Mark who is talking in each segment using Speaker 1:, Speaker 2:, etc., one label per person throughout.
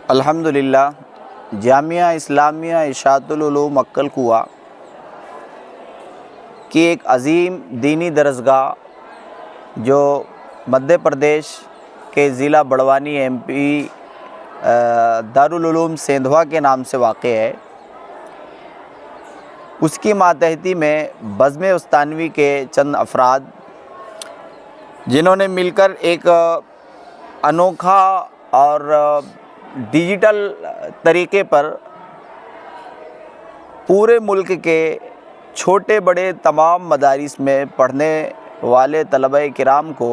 Speaker 1: अल्हम्दुलिल्लाह जामिया इस्लामिया इशातुल उलूम अक्कल कुआ की एक अज़ीम दीनी दरसगाह जो मध्य प्रदेश के ज़िला बड़वानी MP दारुल उलूम सेंधवा के नाम से वाक़े है, उसकी मातहती में बज़्म उस्तानवी के चंद अफराद जिन्होंने मिलकर एक अनोखा और डिजिटल तरीके पर पूरे मुल्क के छोटे बड़े तमाम मदारिस में पढ़ने वाले तलबा-ए किराम को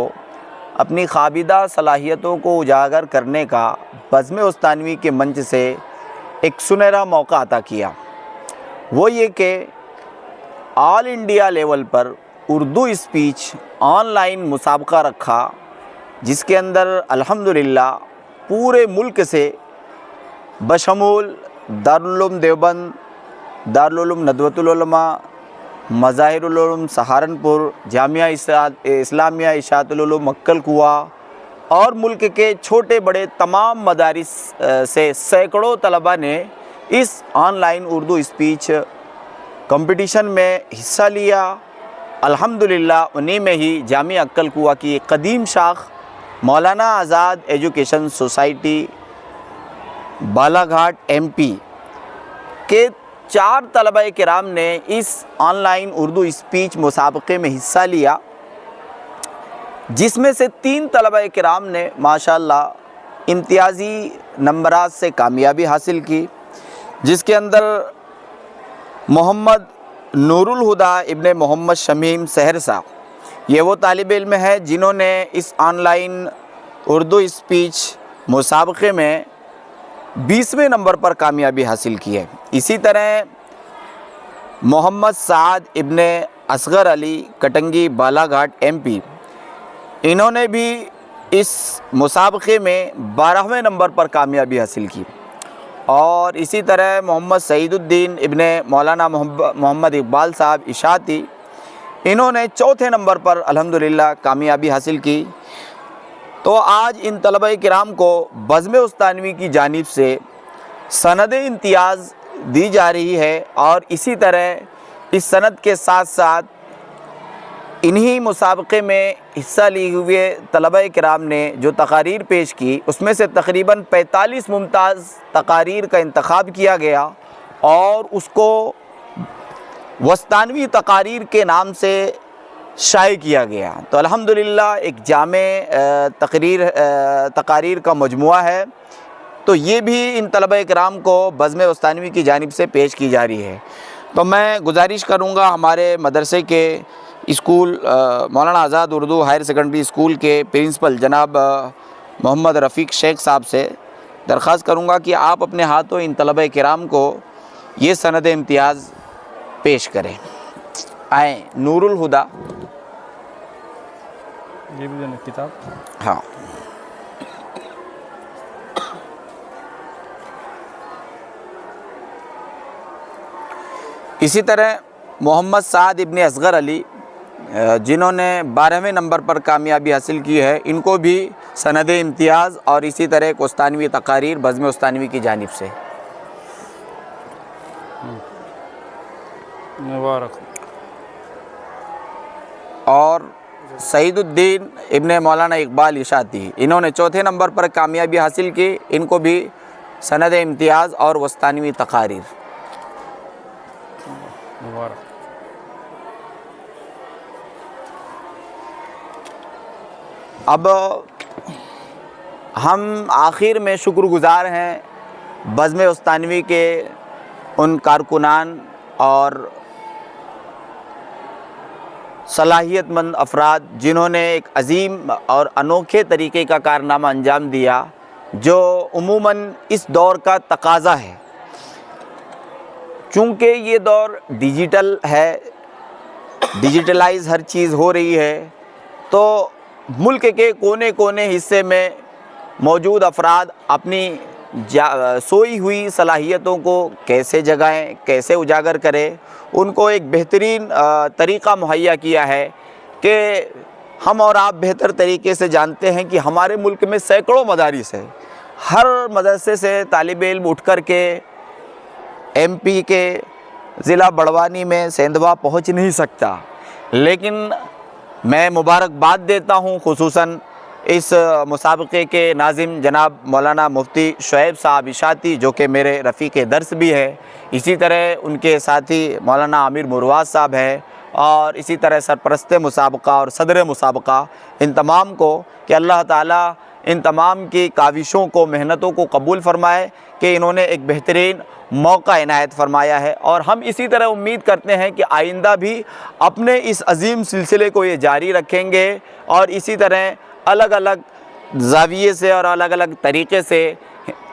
Speaker 1: अपनी ख़ाबिदा सलाहियतों को उजागर करने का बज़्म उस्तानवी के मंच से एक सुनहरा मौका अता किया। वो ये कि ऑल इंडिया लेवल पर उर्दू स्पीच ऑनलाइन मुसाबका रखा, जिसके अंदर अल्हम्दुलिल्लाह पूरे मुल्क से बशमूल दारुल उलूम देवबंद, दारुल उलूम नदवतुल उलमा, मज़ाहिरुल उलूम सहारनपुर, जामिया इस्लामिया इशातुल उलूम अक्कल कुआ और मुल्क के छोटे बड़े तमाम मदारिस से सैकड़ों तलबा ने इस ऑनलाइन उर्दू स्पीच कंपटीशन में हिस्सा लिया। अल्हम्दुलिल्लाह उन्हीं में ही जामिया अक्कल कुआ की एक कदीम शाख मौलाना आज़ाद एजुकेशन सोसाइटी बालाघाट MP के 4 तलबा किराम ने इस ऑनलाइन उर्दू स्पीच मुसाबक़े में हिस्सा लिया, जिसमें से 3 तलबा किराम ने माशाअल्लाह इम्तियाज़ी नंबरात से कामयाबी हासिल की, जिसके अंदर मोहम्मद नूरुल हुदा इब्ने मोहम्मद शमीम सहरसा, ये वो तालिब इल्म है जिन्होंने इस ऑनलाइन उर्दू स्पीच मुसाबक़े में 20वें नंबर पर कामयाबी हासिल की है। इसी तरह मोहम्मद साद इब्ने असगर अली कटंगी बालाघाट MP, इन्होंने भी इस मुसाबक़े में 12वें नंबर पर कामयाबी हासिल की। और इसी तरह मोहम्मद सईदुद्दीन इब्ने मौलाना मोहम्मद इकबाल साहब इशाती, इन्होंने 4थे नंबर पर अल्हम्दुलिल्लाह कामयाबी हासिल की। तो आज इन तलबा किराम को बज़्म उस्तानवी की जानिब से सनद इम्तियाज़ दी जा रही है और इसी तरह इस सनद के साथ साथ इन्हीं मुसाबक़े में हिस्सा लिए हुए तलबा किराम ने जो तकारीर पेश की, उसमें से तकरीबन 45 मुमताज़ तकारीर का इंतखाब किया गया और उसको वस्तानवी तकारीर के नाम से शाये किया गया। तो अल्हम्दुलिल्लाह एक जामे तकारीर का मजमुआ है, तो ये भी इन तलबा किराम को बज़्म उस्तानवी की जानिब से पेश की जा रही है। तो मैं गुजारिश करूँगा हमारे मदरसे के स्कूल मौलाना आज़ाद उर्दू हायर सेकेंडरी स्कूल के प्रिंसिपल जनाब मोहम्मद रफ़ीक शेख साहब से दरख्वास्त करूँगा कि आप अपने हाथों इन तलबा किराम को ये सनद इम्तियाज़ पेश करें। आए नूरुल हुदा,
Speaker 2: ये भी देना किताब।
Speaker 1: हाँ, इसी तरह मोहम्मद साद इब्ने असगर अली जिन्होंने 12वें नंबर पर कामयाबी हासिल की है, इनको भी सनद इम्तियाज़ और इसी तरह एक उस्तानवी तकारीर बज़्म उस्तानवी की जानिब से।
Speaker 2: मुबारक।
Speaker 1: और सईदुद्दीन इब्ने मौलाना इकबाल इशाती, इन्होंने 4थे नंबर पर कामयाबी हासिल की, इनको भी सनद इम्तियाज़ और वस्तानवी तकारीर।
Speaker 2: मुबारक।
Speaker 1: अब हम आखिर में शुक्रगुज़ार हैं बज़्म उस्तानवी के उन कारकुनान और सलाहियतमंद अफराद जिन्होंने एक अज़ीम और अनोखे तरीक़े का कारनामा अंजाम दिया, जो उमूमन इस दौर का तकाज़ा है। चूँकि ये दौर डिजिटल है, डिजिटलाइज़ हर चीज़ हो रही है, तो मुल्क के कोने कोने हिस्से में मौजूद अफराद अपनी सोई हुई सलाहियतों को कैसे जगाएं, कैसे उजागर करें, उनको एक बेहतरीन तरीक़ा मुहैया किया है कि हम और आप बेहतर तरीके से जानते हैं कि हमारे मुल्क में सैकड़ों मदारिस है हर मदरसे से तालिब इल्म उठ कर के MP के ज़िला बड़वानी में सेंधवा पहुंच नहीं सकता, लेकिन मैं मुबारकबाद देता हूं खुसूसन इस मुसाबक़े के नाज़िम जनाब मौलाना मुफ्ती शुएब साहब इशाती, जो कि मेरे रफ़ीक़ दर्स भी है। इसी तरह उनके साथी मौलाना आमिर मुरवाज साहब हैं, और इसी तरह सरपरस्त मुसाबक़ा और सदर मुसाबक़ा, इन तमाम को कि अल्लाह ताला इन तमाम की काविशों को, मेहनतों को कबूल फ़रमाए कि इन्होंने एक बेहतरीन मौका इनायत फ़रमाया है। और हम इसी तरह उम्मीद करते हैं कि आइंदा भी अपने इस अज़ीम सिलसिले को ये जारी रखेंगे, और इसी तरह अलग अलग ज़ाविये से और अलग अलग तरीक़े से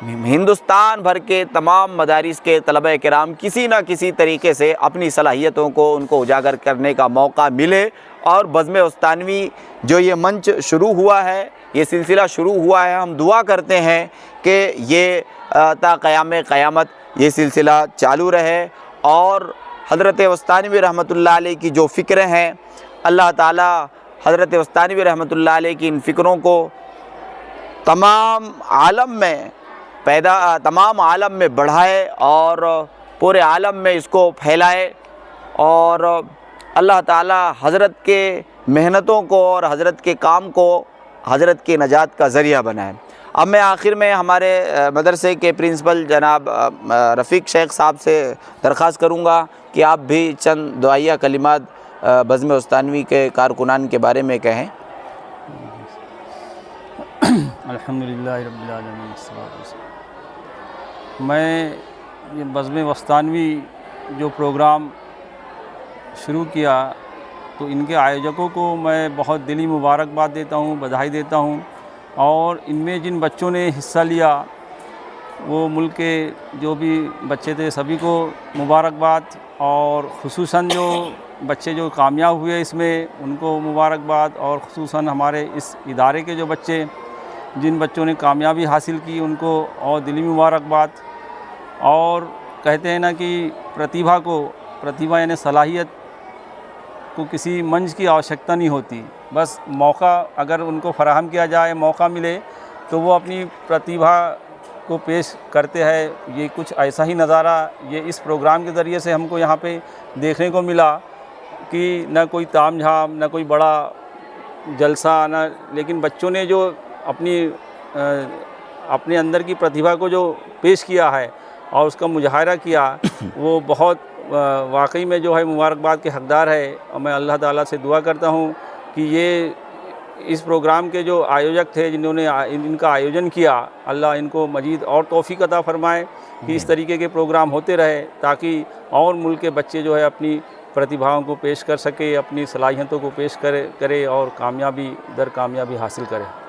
Speaker 1: हिंदुस्तान भर के तमाम मदारिस के तलबा किराम किसी न किसी तरीक़े से अपनी सलाहियतों को उनको उजागर करने का मौका मिले। और बज़्म उस्तानवी जो ये मंच शुरू हुआ है, ये सिलसिला शुरू हुआ है, हम दुआ करते हैं कि ये ता क़याम क़यामत ये सिलसिला चालू रहे, और हज़रत उस्तानवी रहमतुल्लाह अलैह की जो फ़िक्रें हैं, अल्लाह ताला हज़रत उस्तानवी रहमतुल्लाह अलैह की इन फ़िक्रों को तमाम आलम में बढ़ाए और पूरे आलम में इसको फैलाए, और अल्लाह ताला हज़रत के मेहनतों को और हज़रत के काम को हज़रत की नजात का ज़रिया बनाए। अब मैं आखिर में हमारे मदरसे के प्रिंसिपल जनाब रफ़ीक़ शेख साहब से दरख्वास्त करूँगा कि आप भी चंद दुआया कलिमात बज़्म उस्तानवी के कारकुनान के बारे में कहें।
Speaker 2: अल्हम्दुलिल्लाह रब्बिल आलमीन। मैं ये बज़्म उस्तानवी जो प्रोग्राम शुरू किया, तो इनके आयोजकों को मैं बहुत दिली मुबारकबाद देता हूँ, बधाई देता हूँ। और इनमें जिन बच्चों ने हिस्सा लिया, वो मुल्क के जो भी बच्चे थे सभी को मुबारकबाद, और ख़ुसूसन जो बच्चे जो कामयाब हुए इसमें उनको मुबारकबाद, और ख़ुसूसन हमारे इस इदारे के जो बच्चे जिन बच्चों ने कामयाबी हासिल की उनको और दिली मुबारकबाद। और कहते हैं ना कि प्रतिभा यानी सलाहियत को किसी मंच की आवश्यकता नहीं होती, बस मौका अगर उनको फराहम किया जाए, मौका मिले तो वो अपनी प्रतिभा को पेश करते हैं। ये कुछ ऐसा ही नज़ारा ये इस प्रोग्राम के ज़रिए से हमको यहाँ पे देखने को मिला कि न कोई तामझाम, न कोई बड़ा जलसा, न, लेकिन बच्चों ने जो अपने अंदर की प्रतिभा को जो पेश किया है और उसका मुजाहरा किया, वो बहुत वाकई में जो है मुबारकबाद के हक़दार है। और मैं अल्लाह ताला से दुआ करता हूँ कि ये इस प्रोग्राम के जो आयोजक थे जिन्होंने इनका आयोजन किया, अल्लाह इनको मज़ीद और तौफ़ीक़ अता फ़रमाए कि इस तरीके के प्रोग्राम होते रहे, ताकि और मुल्क के बच्चे जो है अपनी प्रतिभाओं को पेश कर सके, अपनी सलाहियतों को पेश करे और कामयाबी दर कामयाबी हासिल करे।